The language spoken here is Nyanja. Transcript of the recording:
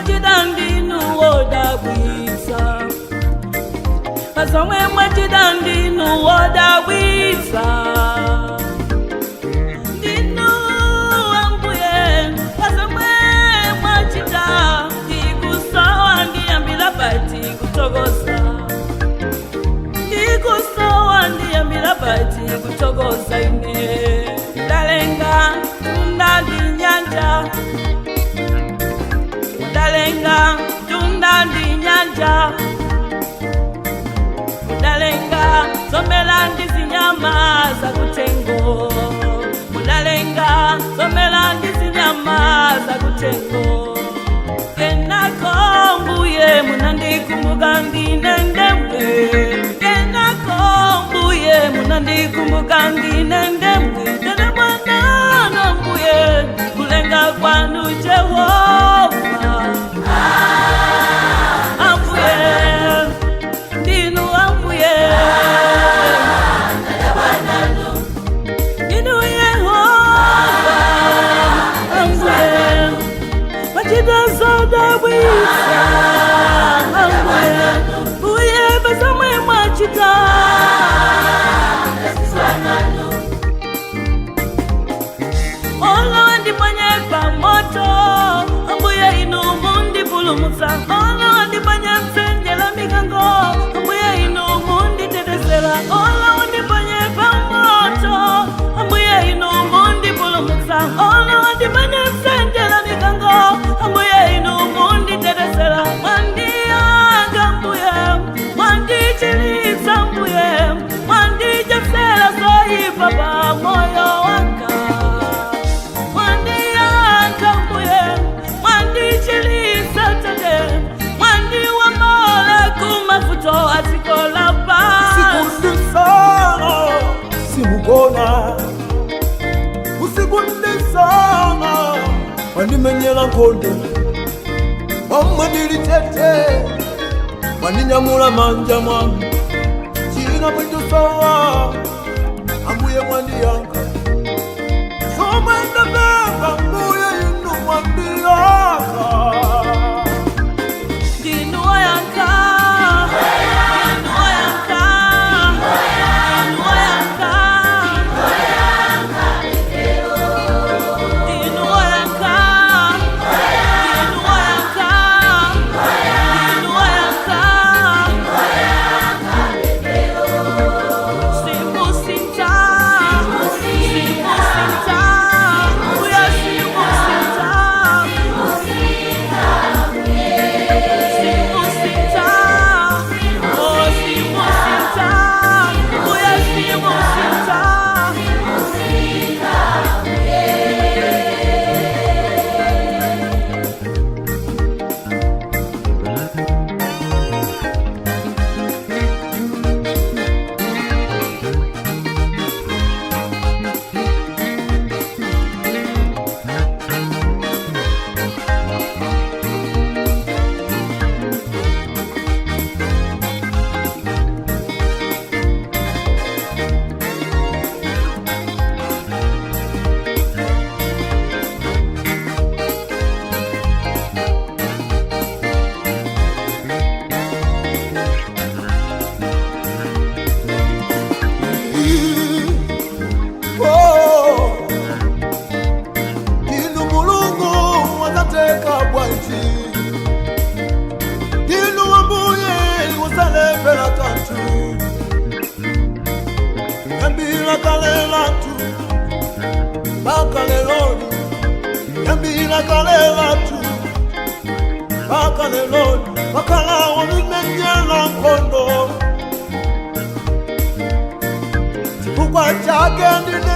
mwachida ndinu wodabwitsa. Pazomwe mwachida ndinu wodabwitsa. Ndinu Ambuye, pazomwe mwachida ndikusowa ndiyambira pati kutokoza. Ndikusowa ndiyambira pati kutokoza ine. Ndalenga tunda ndi nyanja. Ndalenga tunda ndi nyanja. Ndalenga somela ndi zinyama za kutengo. Ndalenga somela ndi zinyama za kutengo. Kenako Mbuye munandikumbuka ndine ndemwe. Kenako Mbuye munandikumbuka ndine ndemwe. Tene mwana Mbuye kulenga kwanu Jehova. Ambuye ndinu Ambuye. Ndinu Yehova. Ambuye mwachida zodabwitsa. Ambuye Mbuye pazomwe mwachida. Olo ndiponye pamoto. Ambuye inu mundipulumutsa. Olo ndiponye msenjela mikango. Ambuye inu munditetezera. Olo ndiponye pamoto. Ambuye inu mundipulumutsa. Olo ndiponye msenjela mikango. Ambuye inu munditetezera. Mwandiyanga Ambuye, mwandichilitsa Ambuye, mwandichosera zoyipa pa moyo wanga. Mwandiyanga Ambuye, mwandichilitsa Tate, mwandiwombola kumavuto atikolapa. Usikundisana simugona, usikundisana wandimenyela nkondo. Wamwanilitete wandinyamula manja mwangu. China mwendusawa Ambuye mwandiyanga. Somwenda beba Ambuye inu mwandiyanga. Ndinu wayanga. Ndinu wayanga. Ndinu wayanga. Ndinu wayanga. Ndinu wayanga. Ndinu wayanga. Simusinta. Simusinta. Uya simusinta. Simusinta. Oh simusinta. Uya simusinta. Ndinu Mulungu watateka bwanji. Ndinu Ambuye wasalembela kantu. Yambila kalela tu bakaleloni. Yambila kalela tu bakaleloni. Bakala wanimenyela nkondo. Chifukwa chake ndine